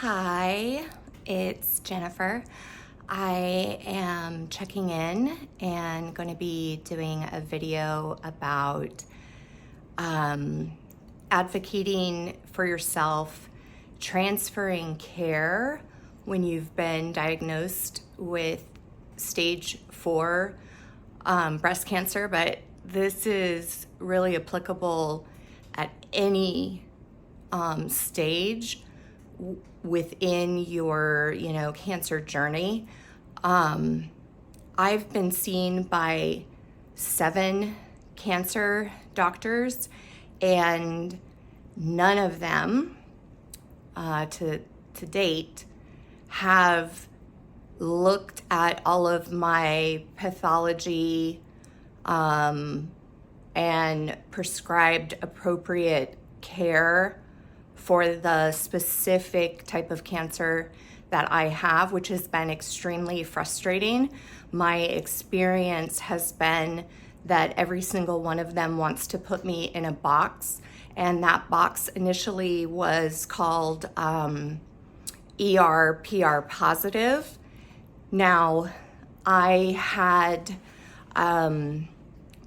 Hi, it's Jennifer. I am checking in and going to be doing a video about advocating for yourself, transferring care when you've been diagnosed with stage 4 breast cancer, but this is really applicable at any stage within your, cancer journey. I've been seen by 7 cancer doctors, and none of them, to date, have looked at all of my pathology and prescribed appropriate care for the specific type of cancer that I have, which has been extremely frustrating. My experience has been that every single one of them wants to put me in a box, and that box initially was called ER/PR positive. Now, I had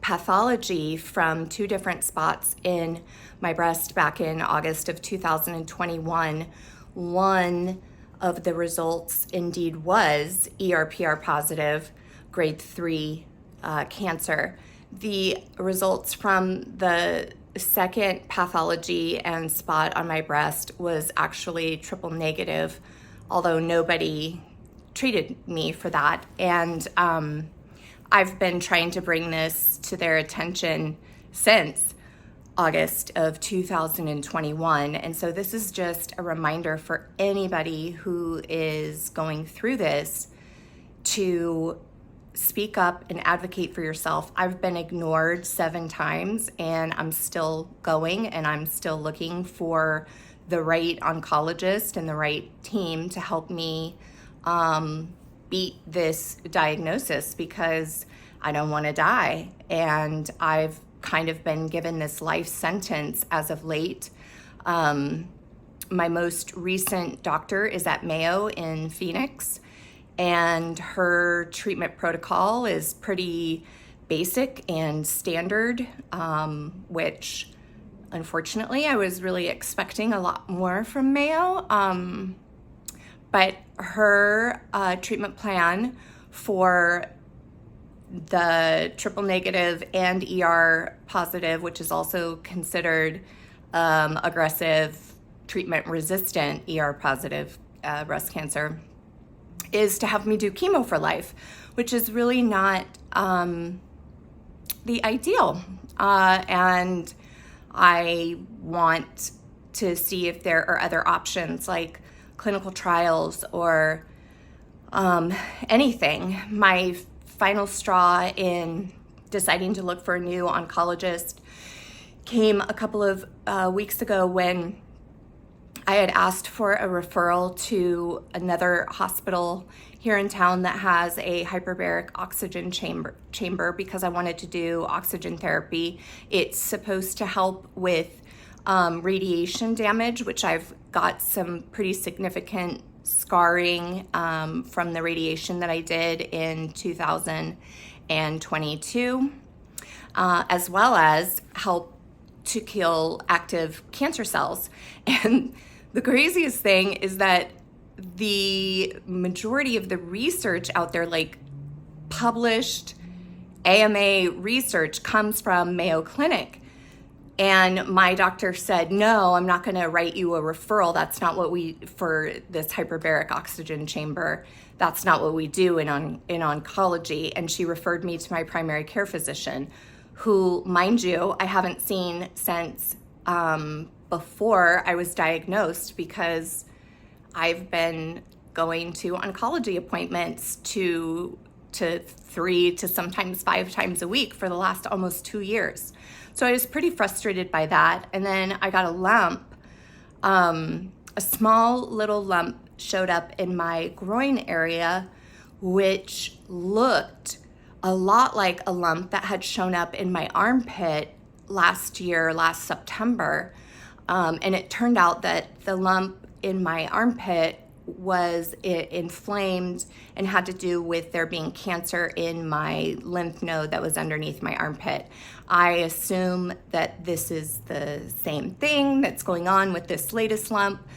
pathology from 2 different spots in my breast back in August of 2021. One of the results indeed was ER/PR positive, grade 3 cancer. The results from the second pathology and spot on my breast was actually triple negative, although nobody treated me for that. And I've been trying to bring this to their attention since August of 2021. And so this is just a reminder for anybody who is going through this to speak up and advocate for yourself. I've been ignored 7 times, and I'm still going, and I'm still looking for the right oncologist and the right team to help me beat this diagnosis, because I don't want to die. And I've kind of been given this life sentence as of late. My most recent doctor is at Mayo in Phoenix, and her treatment protocol is pretty basic and standard, which unfortunately I was really expecting a lot more from Mayo. But her treatment plan for the triple negative and ER positive, which is also considered aggressive treatment resistant ER positive breast cancer, is to have me do chemo for life, which is really not the ideal. And I want to see if there are other options like clinical trials or anything. My final straw in deciding to look for a new oncologist came a couple of weeks ago when I had asked for a referral to another hospital here in town that has a hyperbaric oxygen chamber because I wanted to do oxygen therapy. It's supposed to help with radiation damage, which I've got some pretty significant scarring from the radiation that I did in 2022, as well as help to kill active cancer cells. And the craziest thing is that the majority of the research out there, like published AMA research, comes from Mayo Clinic. And my doctor said, no, I'm not going to write you a referral. That's not what we, for this hyperbaric oxygen chamber, that's not what we do in oncology. And she referred me to my primary care physician, who, mind you, I haven't seen since before I was diagnosed, because I've been going to oncology appointments to 3 to sometimes 5 times a week for the last almost 2 years. So I was pretty frustrated by that. And then I got a lump, a small little lump showed up in my groin area, which looked a lot like a lump that had shown up in my armpit last September. And it turned out that the lump in my armpit was inflamed and had to do with there being cancer in my lymph node that was underneath my armpit. I assume that this is the same thing that's going on with this latest lump,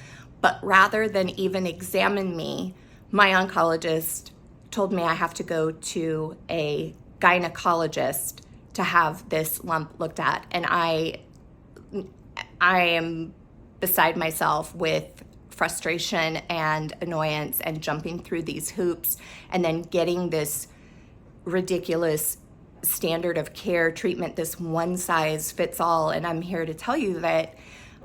but rather than even examine me, my oncologist told me I have to go to a gynecologist to have this lump looked at. And I am beside myself with frustration and annoyance and jumping through these hoops and then getting this ridiculous standard of care treatment, this one size fits all. And I'm here to tell you that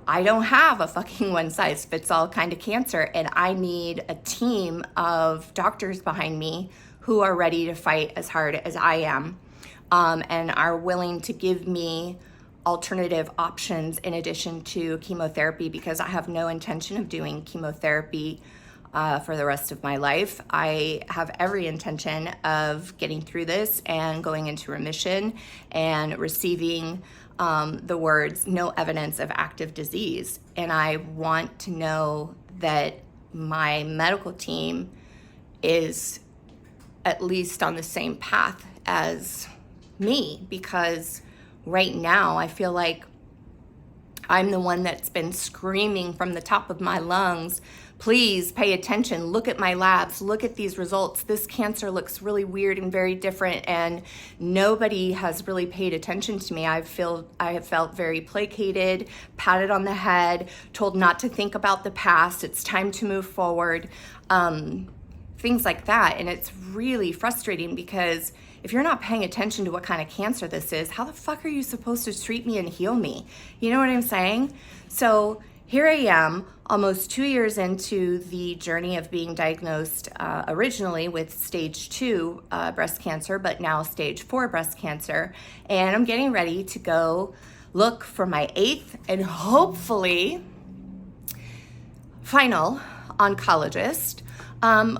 I don't have a fucking one size fits all kind of cancer, and I need a team of doctors behind me who are ready to fight as hard as I am, and are willing to give me alternative options in addition to chemotherapy, because I have no intention of doing chemotherapy for the rest of my life. I have every intention of getting through this and going into remission and receiving the words, no evidence of active disease. And I want to know that my medical team is at least on the same path as me, because right now I feel like I'm the one that's been screaming from the top of my lungs, please pay attention, look at my labs, look at these results. This cancer looks really weird and very different, and nobody has really paid attention to me. I have felt very placated, patted on the head, told not to think about the past, it's time to move forward, things like that. And it's really frustrating, because if you're not paying attention to what kind of cancer this is, how the fuck are you supposed to treat me and heal me? You know what I'm saying? So here I am, almost 2 years into the journey of being diagnosed originally with stage 2 breast cancer, but now stage 4 breast cancer. And I'm getting ready to go look for my 8th and hopefully final oncologist,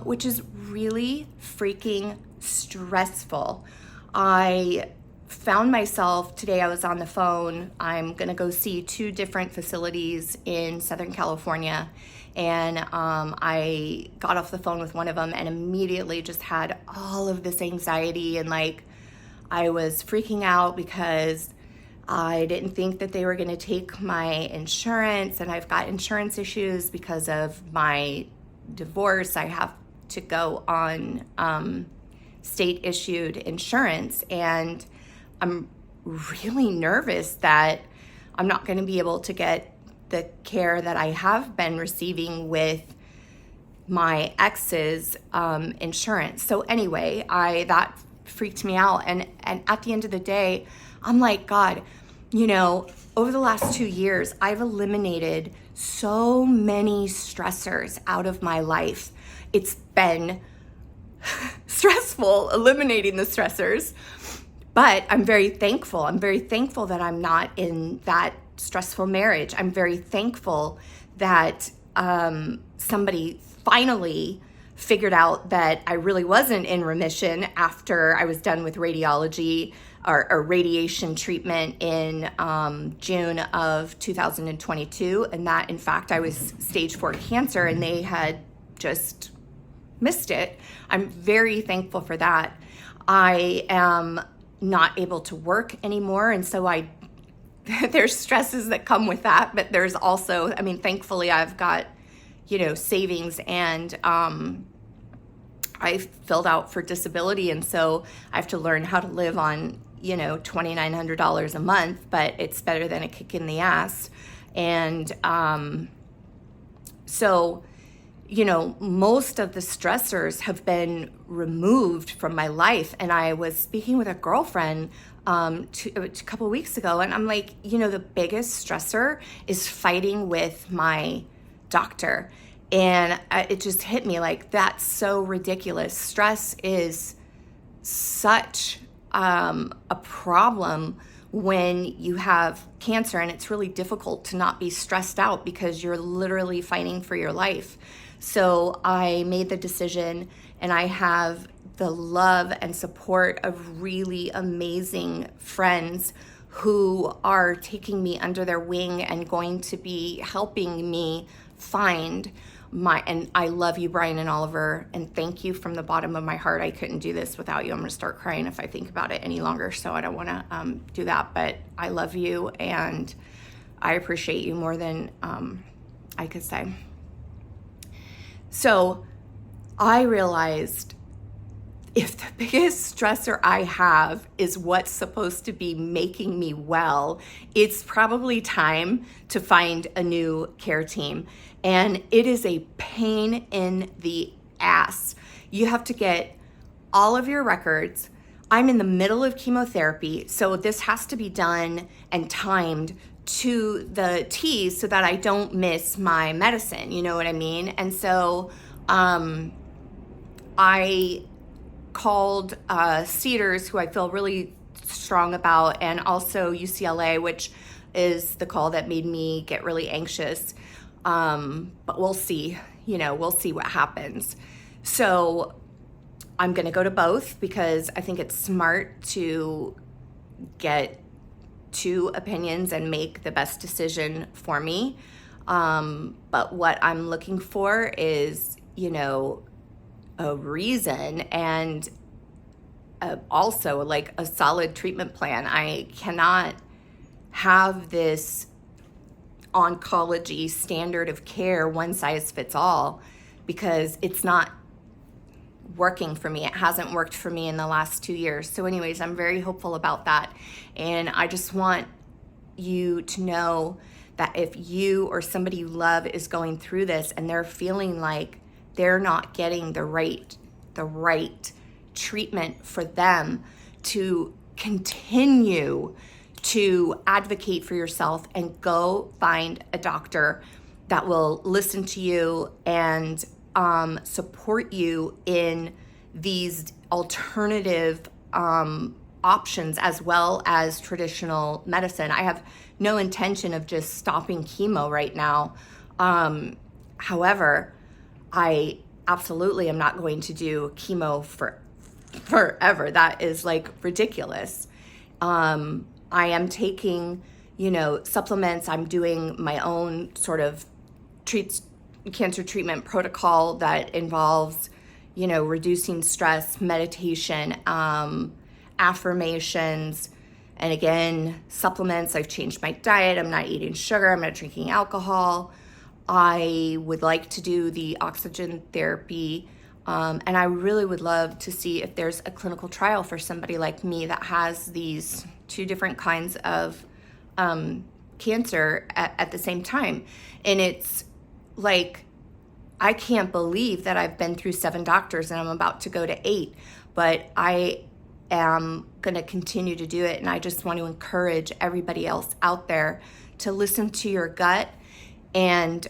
which is really freaking stressful. I found myself today, I was on the phone. I'm gonna go see 2 different facilities in Southern California, and I got off the phone with one of them and immediately just had all of this anxiety, and like I was freaking out because I didn't think that they were gonna take my insurance, and I've got insurance issues because of my divorce. I have to go on state issued insurance, and I'm really nervous that I'm not going to be able to get the care that I have been receiving with my ex's insurance. So anyway, that freaked me out, and at the end of the day, I'm like, God, you know, over the last 2 years, I've eliminated so many stressors out of my life. It's been stressful eliminating the stressors, but I'm very thankful. I'm very thankful that I'm not in that stressful marriage. I'm very thankful that somebody finally figured out that I really wasn't in remission after I was done with radiology or radiation treatment in June of 2022, and that in fact I was stage 4 cancer, and they had just missed it. I'm very thankful for that. I am not able to work anymore, and so there's stresses that come with that, but there's also, I mean, thankfully I've got, you know, savings, and I filled out for disability, and so I have to learn how to live on, you know, $2,900 a month, but it's better than a kick in the ass. And so, you know, most of the stressors have been removed from my life. And I was speaking with a girlfriend a couple of weeks ago, and I'm like, you know, the biggest stressor is fighting with my doctor. And it just hit me like, that's so ridiculous. Stress is such a problem when you have cancer, and it's really difficult to not be stressed out because you're literally fighting for your life. So I made the decision, and I have the love and support of really amazing friends who are taking me under their wing and going to be helping me find and I love you, Brian and Oliver, and thank you from the bottom of my heart. I couldn't do this without you. I'm going to start crying if I think about it any longer, so I don't want to do that, but I love you, and I appreciate you more than I could say. So I realized if the biggest stressor I have is what's supposed to be making me well, it's probably time to find a new care team. And it is a pain in the ass. You have to get all of your records. I'm in the middle of chemotherapy, so this has to be done and timed to the T so that I don't miss my medicine, you know what I mean? And so I called Cedars, who I feel really strong about, and also UCLA, which is the call that made me get really anxious. But we'll see, we'll see what happens. So I'm going to go to both because I think it's smart to get two opinions and make the best decision for me. But what I'm looking for is, a reason and also like a solid treatment plan. I cannot have this oncology standard of care, one size fits all, because it's not working for me. It hasn't worked for me in the last 2 years. So anyways, I'm very hopeful about that. And I just want you to know that if you or somebody you love is going through this and they're feeling like they're not getting the right treatment for them, to continue to advocate for yourself and go find a doctor that will listen to you and support you in these alternative options as well as traditional medicine. I have no intention of just stopping chemo right now. However, I absolutely am not going to do chemo forever. That is like ridiculous. I am taking, supplements. I'm doing my own sort of cancer treatment protocol that involves, reducing stress, meditation, affirmations, and again, supplements. I've changed my diet. I'm not eating sugar. I'm not drinking alcohol. I would like to do the oxygen therapy, and I really would love to see if there's a clinical trial for somebody like me that has these two different kinds of cancer at the same time. And it's like, I can't believe that I've been through 7 doctors and I'm about to go to 8, but I am going to continue to do it. And I just want to encourage everybody else out there to listen to your gut and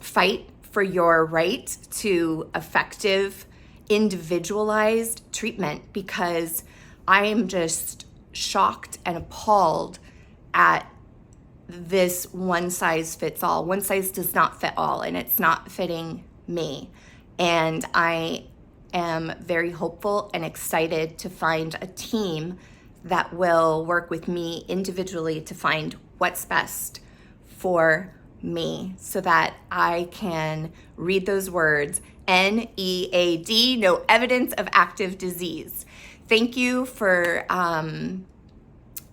fight for your right to effective, individualized treatment, because I am just shocked and appalled at this one size fits all. One size does not fit all, and it's not fitting me. And I am very hopeful and excited to find a team that will work with me individually to find what's best for me so that I can read those words, NEAD, no evidence of active disease. Thank you for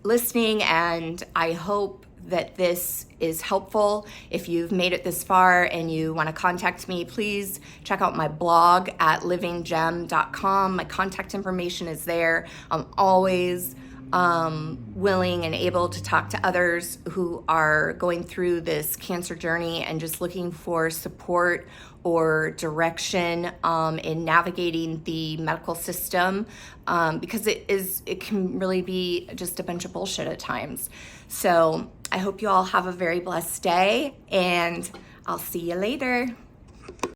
listening, and I hope that this is helpful. If you've made it this far and you want to contact me, please check out my blog at livingjm.com. My contact information is there. I'm always willing and able to talk to others who are going through this cancer journey and just looking for support or direction in navigating the medical system, because it can really be just a bunch of bullshit at times. So I hope you all have a very blessed day, and I'll see you later.